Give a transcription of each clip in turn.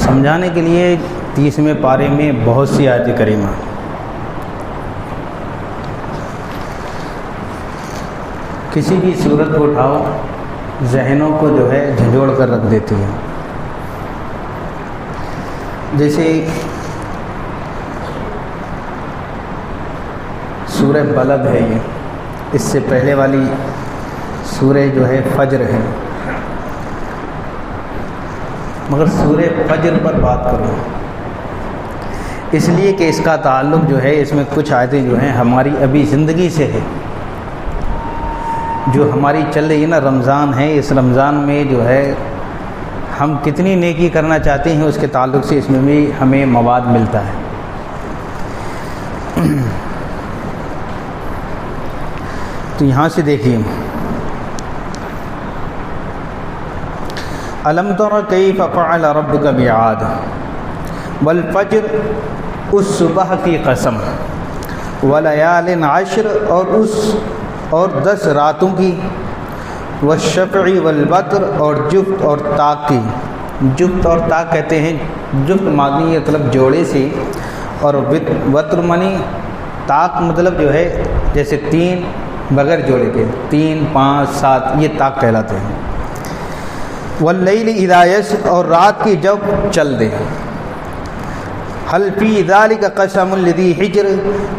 سمجھانے کے لیے 30ویں پارے میں بہت سی آیت کریمہ، کسی بھی صورت کو اٹھاؤ ذہنوں کو جو ہے جھنجھوڑ کر رکھ دیتی ہے۔ جیسے سورہ بلد ہے، یہ اس سے پہلے والی سورہ جو ہے فجر ہے، مگر سورہ فجر پر بات کروں اس لیے کہ اس کا تعلق جو ہے، اس میں کچھ آیتیں جو ہیں ہماری ابھی زندگی سے ہے، جو ہماری چل رہی ہے نا، رمضان ہے، اس رمضان میں جو ہے ہم کتنی نیکی کرنا چاہتے ہیں، اس کے تعلق سے اس میں بھی ہمیں مواد ملتا ہے۔ تو یہاں سے دیکھیے، الم تر کیف فعل ربک بعاد والفجر، اس صبح کی قسم، ولیال عشر، اور 10 راتوں کی، والشفع والوتر، اور جفت اور طاق کی۔ جفت اور طاق کہتے ہیں، جفت معنی مطلب جوڑے سے، اور وتر معنی طاق مطلب جو ہے جیسے 3 بغیر جوڑے کے، 3 5 7 یہ طاق کہلاتے ہیں۔ واللیل اذا یسر، اور رات کی جب چل دے۔ حل فی ذلک قسم لذی حجر،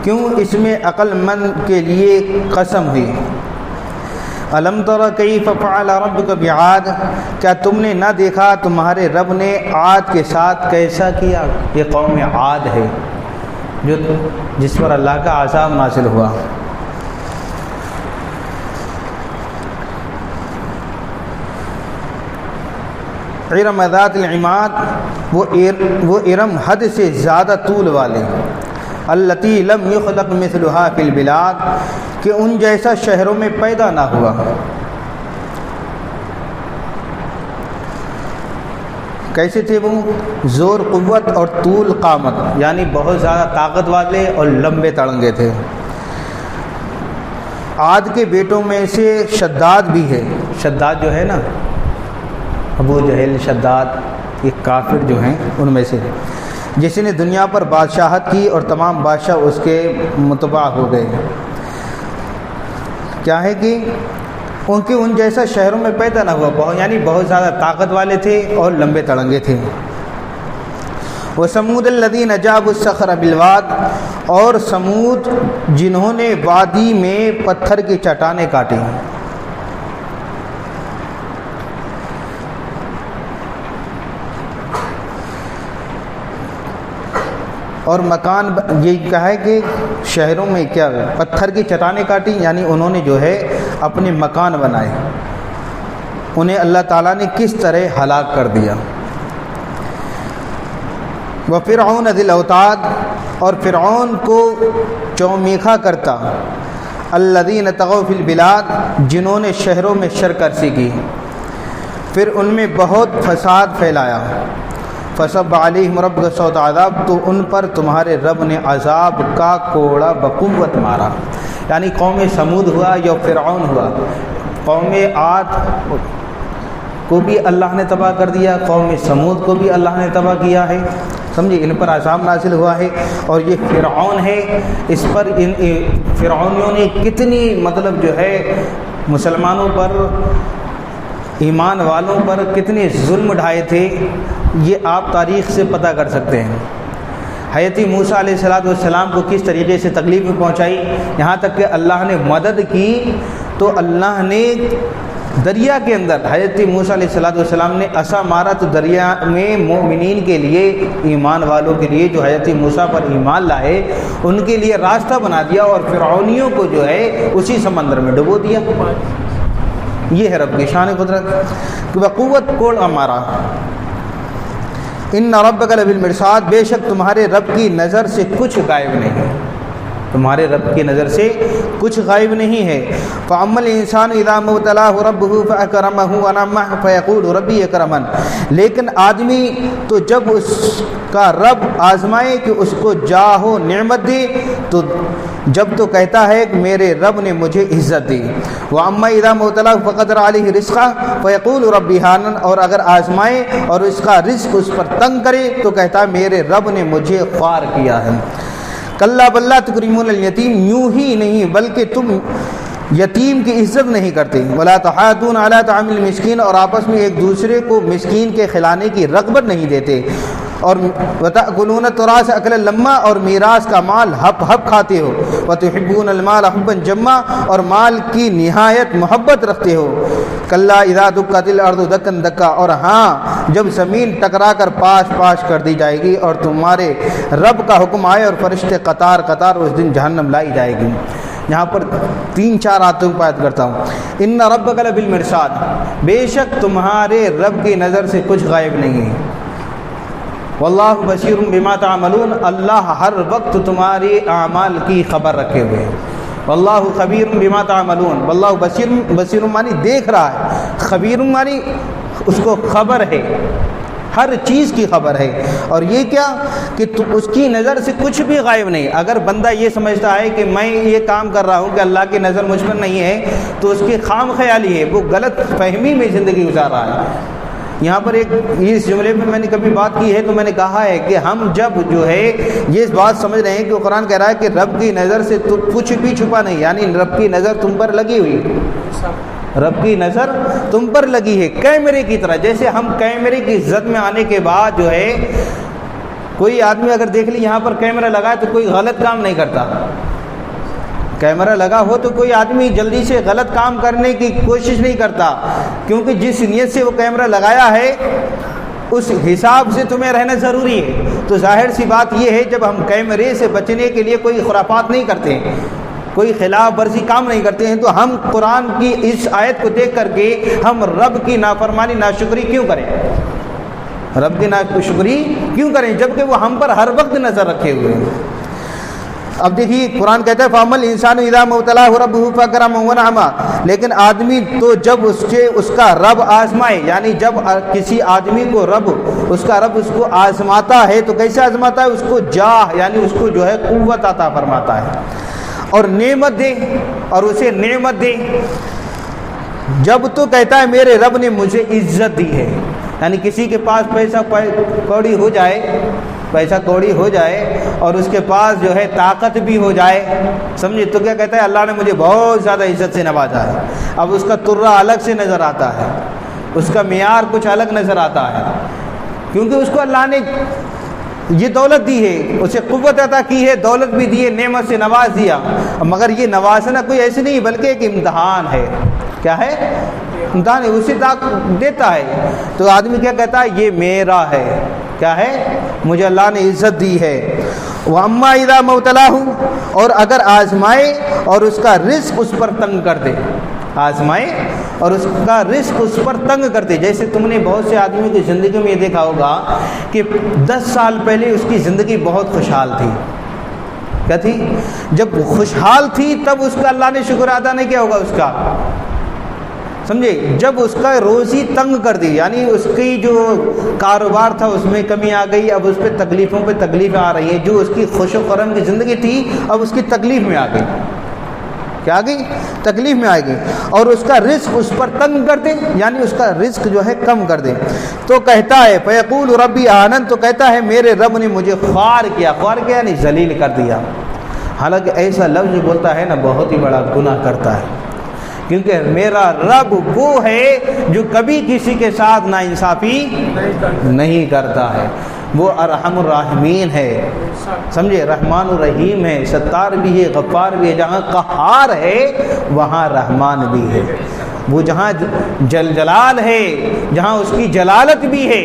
کیوں اس میں عقل مند کے لیے قسم ہوئی۔ الم تر کیف فعل ربک بعاد، کیا تم نے نہ دیکھا تمہارے رب نے عاد کے ساتھ کیسا کیا؟ یہ قوم عاد ہے جس پر اللہ کا عذاب نازل ہوا۔ ارم ذات العماد، وہ ارم حد سے زیادہ طول والے، التی لم یخلق مثلها فی البلاد، کہ ان جیسا شہروں میں پیدا نہ ہوا۔ کیسے تھے وہ؟ زور قوت اور طول قامت، یعنی بہت زیادہ طاقت والے اور لمبے تڑنگے تھے۔ عاد کے بیٹوں میں سے شداد بھی ہے، شداد جو ہے نا، ابو جہل، شداد، یہ کافر جو ہیں ان میں سے، جس نے دنیا پر بادشاہت کی اور تمام بادشاہ اس کے متبع ہو گئے۔ کیا ہے کہ ان جیسا شہروں میں پیدا نہ ہوا، یعنی بہت زیادہ طاقت والے تھے اور لمبے تڑنگے تھے۔ وثمود الذین جابوا الصخر بالواد، اور سمود جنہوں نے وادی میں پتھر کی چٹانیں کاٹی۔ اور مکان، یہ کہا ہے کہ شہروں میں کیا پتھر کی چٹانیں کاٹی، یعنی انہوں نے جو ہے اپنے مکان بنائے، انہیں اللہ تعالیٰ نے کس طرح ہلاک کر دیا۔ وفرعون ذی الاوتاد، اور فرعون کو چومیخا کرتا، الذین طغوا فی البلاد، جنہوں نے شہروں میں شرکرسی کی، پھر ان میں بہت فساد پھیلایا۔ فصب علیہم ربک صوت عذاب، تو ان پر تمہارے رب نے عذاب کا کوڑا بقوت مارا، یعنی قوم سمود ہوا یا فرعون ہوا، قوم عاد کو بھی اللہ نے تباہ کر دیا، قوم سمود کو بھی اللہ نے تباہ کیا ہے، سمجھے، ان پر عذاب نازل ہوا ہے۔ اور یہ فرعون ہے، اس پر ان فرعونیوں نے کتنی مطلب جو ہے مسلمانوں پر، ایمان والوں پر کتنے ظلم ڈھائے تھے، یہ آپ تاریخ سے پتہ کر سکتے ہیں۔ حضرت موسیٰ علیہ السلام کو کس طریقے سے تکلیف پہنچائی، یہاں تک کہ اللہ نے مدد کی تو اللہ نے دریا کے اندر حضرت موسیٰ علیہ السلام نے عصا مارا تو دریا میں مومنین کے لیے، ایمان والوں کے لیے جو حضرت موسیٰ پر ایمان لائے ان کے لیے راستہ بنا دیا، اور فرعونیوں کو جو ہے اسی سمندر میں ڈبو دیا۔ یہ ہے رب کی شان قدرت کہ بقوت کوڑ ہمارا۔ ان ربک لبالمرصاد، بے شک تمہارے رب کی نظر سے کچھ غائب نہیں ہے۔ تمہارے رب کی نظر سے کچھ غائب نہیں ہے۔ فَأَمَّا الْإِنسَانُ إِذَا مَا ابْتَلَاهُ رَبُّهُ فَأَكْرَمَهُ وَنَعَّمَهُ فَيَقُولُ رَبِّي أَكْرَمَنِ، لیکن آدمی تو جب اس کا رب آزمائے کہ اس کو جاہ و نعمت دے تو جب تو کہتا ہے کہ میرے رب نے مجھے عزت دی۔ وَأَمَّا إِذَا مَا ابْتَلَاهُ فَقَدَرَ عَلَيْهِ رِزْقَهُ فَيَقُولُ رَبِّي أَهَانَنِ، اور اگر آزمائے اور اس کا رزق اس پر تنگ کرے تو کہتا ہے میرے رب نے مجھے خوار کیا ہے۔ کلا بل لا تکرمون الیتیم، یوں ہی نہیں بلکہ تم یتیم کی عزت نہیں کرتے۔ ولا تحاضون علی طعام المسکین، اور آپس میں ایک دوسرے کو مسکین کے کھلانے کی رغبت نہیں دیتے۔ اور وتأکلون التراث اکلا لما، اور میراث کا مال ہپ ہپ کھاتے ہو۔ وتحبون المال حبا جما، اور مال کی نہایت محبت رکھتے ہو۔ کلا اذا دکت الارض دکا دکا، اور ہاں جب زمین ٹکرا کر پاش پاش کر دی جائے گی اور تمہارے رب کا حکم آئے اور فرشتے قطار قطار اس دن جہنم لائی جائے گی۔ یہاں پر 3-4 آیتوں کو یاد کرتا ہوں۔ ان ربک لبالمرصاد، بے شک تمہارے رب کی نظر سے کچھ غائب نہیں ہے۔ واللہ بصیر بما تعملون، اللہ ہر وقت تمہاری اعمال کی خبر رکھے ہوئے ہیں۔ واللہ خبیر بما تعملون، واللہ بصیر مانی دیکھ رہا ہے، خبیر مانی اس کو خبر ہے، ہر چیز کی خبر ہے۔ اور یہ کیا کہ اس کی نظر سے کچھ بھی غائب نہیں۔ اگر بندہ یہ سمجھتا ہے کہ میں یہ کام کر رہا ہوں کہ اللہ کی نظر مجھ پر نہیں ہے تو اس کی خام خیالی ہے، وہ غلط فہمی میں زندگی گزار رہا ہے۔ یہاں پر ایک اس جملے میں نے کبھی بات کی ہے تو میں نے کہا ہے کہ ہم جب جو ہے یہ بات سمجھ رہے ہیں کہ قرآن کہہ رہا ہے کہ رب کی نظر سے کچھ بھی چھپا نہیں، یعنی رب کی نظر تم پر لگی ہوئی، رب کی نظر تم پر لگی ہے کیمرے کی طرح۔ جیسے ہم کیمرے کی عزت میں آنے کے بعد جو ہے کوئی آدمی اگر دیکھ لی یہاں پر کیمرہ لگا ہے تو کوئی غلط کام نہیں کرتا۔ کیمرہ لگا ہو تو کوئی آدمی جلدی سے غلط کام کرنے کی کوشش نہیں کرتا، کیونکہ جس نیت سے وہ کیمرہ لگایا ہے اس حساب سے تمہیں رہنا ضروری ہے۔ تو ظاہر سی بات یہ ہے جب ہم کیمرے سے بچنے کے لیے کوئی خرافات نہیں کرتے ہیں، کوئی خلاف ورزی کام نہیں کرتے ہیں، تو ہم قرآن کی اس آیت کو دیکھ کر کے ہم رب کی نافرمانی ناشکری کیوں کریں؟ رب کی ناشکری کیوں کریں جبکہ وہ ہم پر ہر وقت نظر رکھے ہوئے ہیں؟ اب دیکھیے قرآن کہتا ہے فَأَمَّا الْإِنسَانُ إِذَا مَا ابْتَلَاهُ رَبُّهُ فَأَكْرَمَهُ وَنَعَمَهُ، لیکن آدمی تو جب اس کا رب آزمائے، یعنی جب کسی آدمی کو رب اس کو آزماتا ہے تو کیسے آزماتا ہے؟ اس کو جاہ یعنی اس کو جو ہے قوت عطا فرماتا ہے اور نعمت دے، اور اسے نعمت دے جب تو کہتا ہے میرے رب نے مجھے عزت دی ہے۔ یعنی کسی کے پاس پیسہ کوڑی ہو جائے اور اس کے پاس جو ہے طاقت بھی ہو جائے، سمجھے، تو کیا کہتا ہے اللہ نے مجھے بہت زیادہ عزت سے نوازا ہے۔ اب اس کا ترہ الگ سے نظر آتا ہے، اس کا معیار کچھ الگ نظر آتا ہے، کیونکہ اس کو اللہ نے یہ دولت دی ہے، اسے قوت عطا کی ہے، دولت بھی دی ہے، نعمت سے نواز دیا، مگر یہ نوازنا کوئی ایسے نہیں بلکہ ایک امتحان ہے۔ کیا ہے؟ امتحان ہے، اسے دیتا ہے۔ تو آدمی کیا کہتا ہے؟ یہ میرا ہے۔ کیا ہے؟ مجھے اللہ نے عزت دی ہے۔ وَأَمَّا إِذَا مَا ابْتَلَاهُ، اور اگر آزمائے اور اس کا رزق اس پر تنگ کر دے، آزمائے اور اس کا رزق اس پر تنگ کرتے۔ جیسے تم نے بہت سے آدمیوں کی زندگی میں یہ دیکھا ہوگا کہ 10 سال پہلے اس کی زندگی بہت خوشحال تھی۔ کیا تھی؟ جب خوشحال تھی تب اس کا اللہ نے شکر ادا نہیں کیا ہوگا اس کا، سمجھے۔ جب اس کا روزی تنگ کر دی، یعنی اس کی جو کاروبار تھا اس میں کمی آ گئی، اب اس پہ تکلیفوں پہ تکلیفیں آ رہی ہیں، جو اس کی خوش و خرم کی زندگی تھی اب اس کی تکلیف میں آ گئی۔ کیا آ گئی؟ تکلیف میں آئے گی، اور اس کا رزق اس پر تنگ کر دے، یعنی اس کا رزق جو ہے کم کر دے، تو کہتا ہے فَيَقُولُ رَبِّي أَهَانَنِ، تو کہتا ہے میرے رب نے مجھے خوار کیا۔ خوار کیا یعنی ذلیل کر دیا۔ حالانکہ ایسا لفظ بولتا ہے نا بہت ہی بڑا گناہ کرتا ہے، کیونکہ میرا رب وہ ہے جو کبھی کسی کے ساتھ ناانصافی نہیں کرتا ہے، وہ ارحم الراحمین ہے، سمجھے، رحمان الرحیم ہے، ستار بھی ہے، غفار بھی ہے۔ جہاں قہار ہے وہاں رحمان بھی ہے، وہ جہاں جلال ہے، جہاں اس کی جلالت بھی ہے،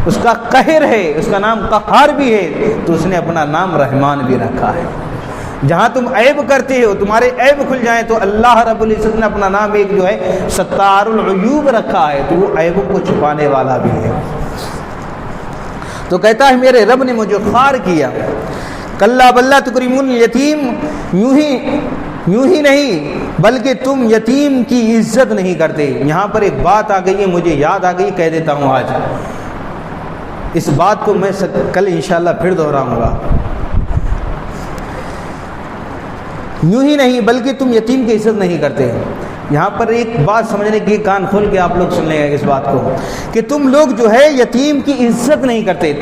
اس کا قہر ہے، اس کا نام قہار بھی ہے، تو اس نے اپنا نام رحمان بھی رکھا ہے۔ جہاں تم عیب کرتے ہو، تمہارے عیب کھل جائیں، تو اللہ رب العزت نے اپنا نام ایک جو ہے ستار العیوب رکھا ہے، تو وہ عیبوں کو چھپانے والا بھی ہے۔ تو کہتا ہے میرے رب نے مجھے خوار کیا۔ کلا بل لا تکرمون الیتیم، یوں ہی نہیں بلکہ تم یتیم کی عزت نہیں کرتے۔ یہاں پر ایک بات آ گئی ہے، مجھے یاد آ گئی، کہہ دیتا ہوں آج۔ اس بات کو میں کل انشاءاللہ پھر دہراؤں گا۔ یوں ہی نہیں بلکہ تم یتیم کی عزت نہیں کرتے۔ یہاں پر ایک بات سمجھنے کی، کان کھول کے آپ لوگ سن لیں گے اس بات کو، کہ تم لوگ جو ہے یتیم کی عزت نہیں کرتے۔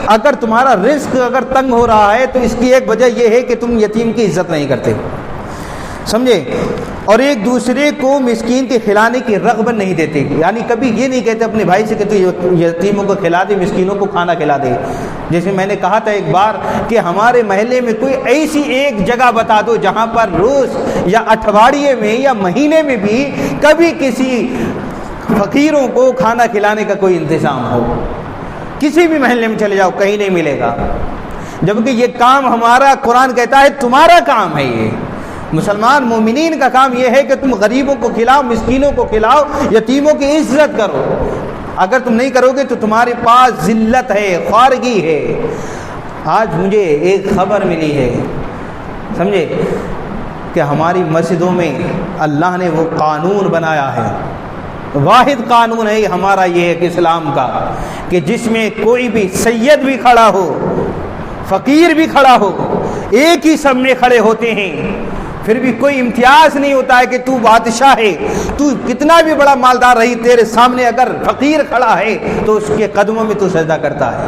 اگر تمہارا رزق اگر تنگ ہو رہا ہے تو اس کی ایک وجہ یہ ہے کہ تم یتیم کی عزت نہیں کرتے، سمجھے؟ اور ایک دوسرے کو مسکین کے کھلانے کی رغبت نہیں دیتے، یعنی کبھی یہ نہیں کہتے اپنے بھائی سے کہ تو یتیموں کو کھلا دے، مسکینوں کو کھانا کھلا دے۔ جیسے میں نے کہا تھا ایک بار کہ ہمارے محلے میں کوئی ایسی ایک جگہ بتا دو جہاں پر روز یا اٹھواڑیے میں یا مہینے میں بھی کبھی کسی فقیروں کو کھانا کھلانے کا کوئی انتظام ہو۔ کسی بھی محلے میں چلے جاؤ، کہیں نہیں ملے گا، جبکہ یہ کام ہمارا قرآن کہتا ہے تمہارا کام ہے۔ یہ مسلمان مومنین کا کام یہ ہے کہ تم غریبوں کو کھلاؤ، مسکینوں کو کھلاؤ، یتیموں کی عزت کرو۔ اگر تم نہیں کرو گے تو تمہارے پاس ذلت ہے، خوارگی ہے۔ آج مجھے ایک خبر ملی ہے، سمجھے، کہ ہماری مسجدوں میں اللہ نے وہ قانون بنایا ہے، واحد قانون ہے ہمارا یہ ایک اسلام کا، کہ جس میں کوئی بھی سید بھی کھڑا ہو، فقیر بھی کھڑا ہو، ایک ہی سب میں کھڑے ہوتے ہیں، پھر بھی کوئی امتیاز نہیں ہوتا ہے کہ تو بادشاہ ہے، تو کتنا بھی بڑا مالدار رہی، تیرے سامنے اگر فقیر کھڑا ہے تو اس کے قدموں میں تو سجدہ کرتا ہے۔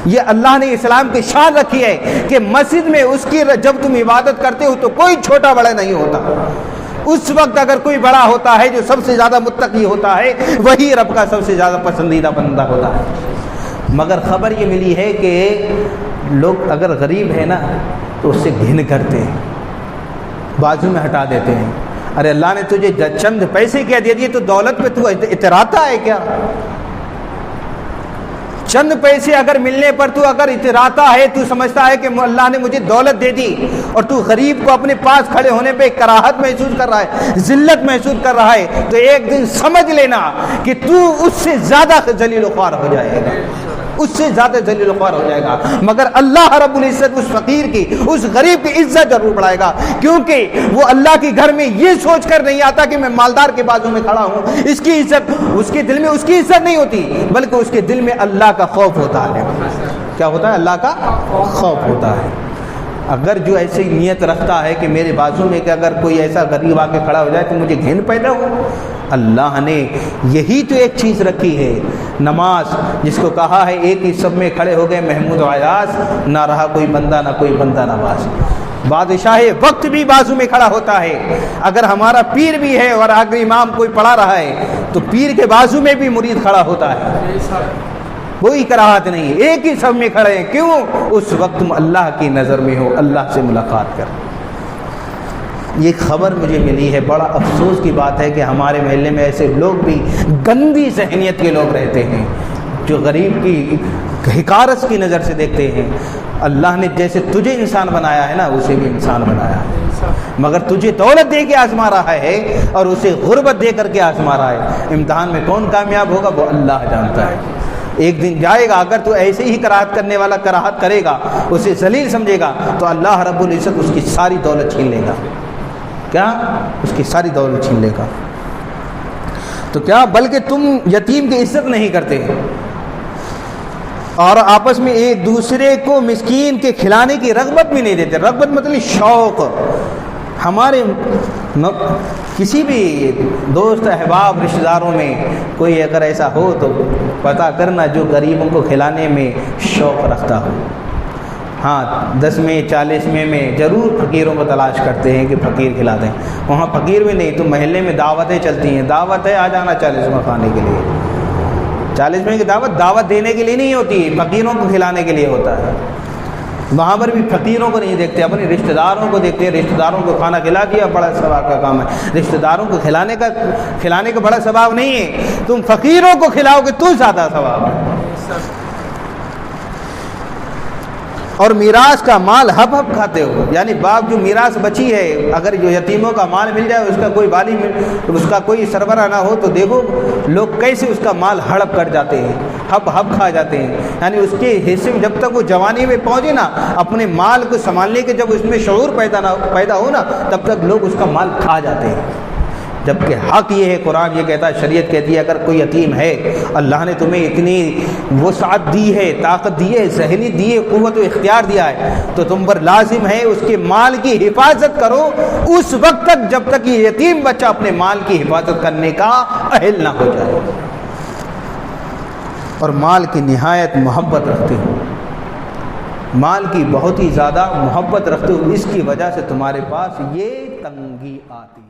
یہ اللہ نے اسلام کی شان رکھی ہے کہ مسجد میں اس کی جب تم عبادت کرتے ہو تو کوئی چھوٹا بڑا نہیں ہوتا۔ اس وقت اگر کوئی بڑا ہوتا ہے جو سب سے زیادہ متقی ہوتا ہے، وہی رب کا سب سے زیادہ پسندیدہ بندہ ہوتا ہے۔ مگر خبر یہ ملی ہے کہ لوگ اگر غریب ہے نا تو اس سے گھن کرتے ہیں، بازو میں ہٹا دیتے ہیں۔ ارے اللہ نے تجھے چند پیسے کیا دے دیے تو دولت پہ تو اتراتا ہے کیا؟ چند پیسے اگر ملنے پر تو اگر اتراتا ہے، تو سمجھتا ہے کہ اللہ نے مجھے دولت دے دی، اور تو غریب کو اپنے پاس کھڑے ہونے پہ کراہت محسوس کر رہا ہے، ذلت محسوس کر رہا ہے، تو ایک دن سمجھ لینا کہ تو اس سے زیادہ ذلیل و خوار ہو جائے گا، اس سے زیادہ ذلیل و خوار ہو جائے گا۔ مگر اللہ رب العزت اس فقیر کی، اس غریب کی عزت ضرور بڑھائے گا، کیونکہ وہ اللہ کے گھر میں یہ سوچ کر نہیں آتا کہ میں مالدار کے بازو میں کھڑا ہوں، اس کی عزت، اس کے دل میں اس کی عزت نہیں ہوتی، بلکہ اس کے دل میں اللہ کا خوف ہوتا ہے۔ کیا ہوتا ہے؟ اللہ کا خوف ہوتا ہے۔ اگر جو ایسی نیت رکھتا ہے کہ میرے بازو میں کہ اگر کوئی ایسا غریب آ کے کھڑا ہو جائے تو مجھے گھن پیدا ہو، اللہ نے یہی تو ایک چیز رکھی ہے، نماز، جس کو کہا ہے ایک ہی سب میں کھڑے ہو گئے محمود و عیاض، نہ رہا کوئی بندہ نہ کوئی بندہ نواز۔ بادشاہ وقت بھی بازو میں کھڑا ہوتا ہے، اگر ہمارا پیر بھی ہے اور اگر امام کوئی پڑھا رہا ہے تو پیر کے بازو میں بھی مرید کھڑا ہوتا ہے، کوئی کراہت نہیں، ایک ہی سب میں کھڑے ہیں۔ کیوں؟ اس وقت تم اللہ کی نظر میں ہو، اللہ سے ملاقات کر۔ یہ خبر مجھے ملی ہے، بڑا افسوس کی بات ہے کہ ہمارے محلے میں ایسے لوگ بھی گندی ذہنیت کے لوگ رہتے ہیں جو غریب کی حقارت کی نظر سے دیکھتے ہیں۔ اللہ نے جیسے تجھے انسان بنایا ہے نا، اسے بھی انسان بنایا ہے، مگر تجھے دولت دے کے آزما رہا ہے اور اسے غربت دے کر کے آزما رہا ہے۔ امتحان میں کون کامیاب ہوگا وہ اللہ جانتا ہے۔ ایک دن جائے گا، اگر تو ایسے ہی کراہت کرنے والا کراہت کرے گا، اسے ذلیل سمجھے گا، تو اللہ رب العزت اس کی ساری دولت چھین لے گا۔ کیا؟ اس کی ساری دولت چھین لے گا۔ تو کیا بلکہ تم یتیم کی عزت نہیں کرتے اور آپس میں ایک دوسرے کو مسکین کے کھلانے کی رغبت بھی نہیں دیتے۔ رغبت مطلب شوق۔ ہمارے کسی بھی دوست احباب رشتہ داروں میں کوئی اگر ایسا ہو تو پتہ کرنا جو غریبوں کو کھلانے میں شوق رکھتا ہو۔ ہاں 10 میں 40 میں ضرور فقیروں کو تلاش کرتے ہیں کہ فقیر کھلا دیں، وہاں فقیر بھی نہیں تو محلے میں دعوتیں چلتی ہیں، دعوت ہے آ جانا 40 میں کھانے کے لیے۔ 40 میں کی دعوت دینے کے لیے نہیں ہوتی، فقیروں کو کھلانے کے لیے ہوتا ہے۔ وہاں پر بھی فقیروں کو نہیں دیکھتے، اپنے رشتہ داروں کو دیکھتے ہیں۔ رشتہ داروں کو کھانا کھلا دیا، بڑا ثواب کا کام ہے۔ رشتہ داروں کو کھلانے کا بڑا ثواب نہیں ہے، تم فقیروں کو کھلاؤ گے تو زیادہ ثواب ہے۔ اور میراث کا مال ہب ہب کھاتے ہو، یعنی باپ جو میراث بچی ہے، اگر جو یتیموں کا مال مل جائے، اس کا کوئی والی اس کا کوئی سربراہ نہ ہو تو دیکھو لوگ کیسے اس کا مال ہڑپ کر جاتے ہیں۔ ہب کھا جاتے ہیں، یعنی اس کے حصے میں جب تک وہ جوانی میں پہنچے نا، اپنے مال کو سنبھالنے کے جب اس میں شعور پیدا ہو نا، تب تک لوگ اس کا مال کھا جاتے ہیں۔ جبکہ حق یہ ہے، قرآن یہ کہتا ہے، شریعت کہتی ہے، اگر کوئی یتیم ہے، اللہ نے تمہیں اتنی وسعت دی ہے، طاقت دی ہے، ذہنی دی ہے، قوت و اختیار دیا ہے، تو تم پر لازم ہے اس کے مال کی حفاظت کرو اس وقت تک جب تک یہ یتیم بچہ اپنے مال کی حفاظت کرنے کا اہل نہ ہو جائے، اور مال کی نہایت محبت رکھتے ہو، مال کی بہت ہی زیادہ محبت رکھتے ہو، اس کی وجہ سے تمہارے پاس یہ تنگی آتی ہے۔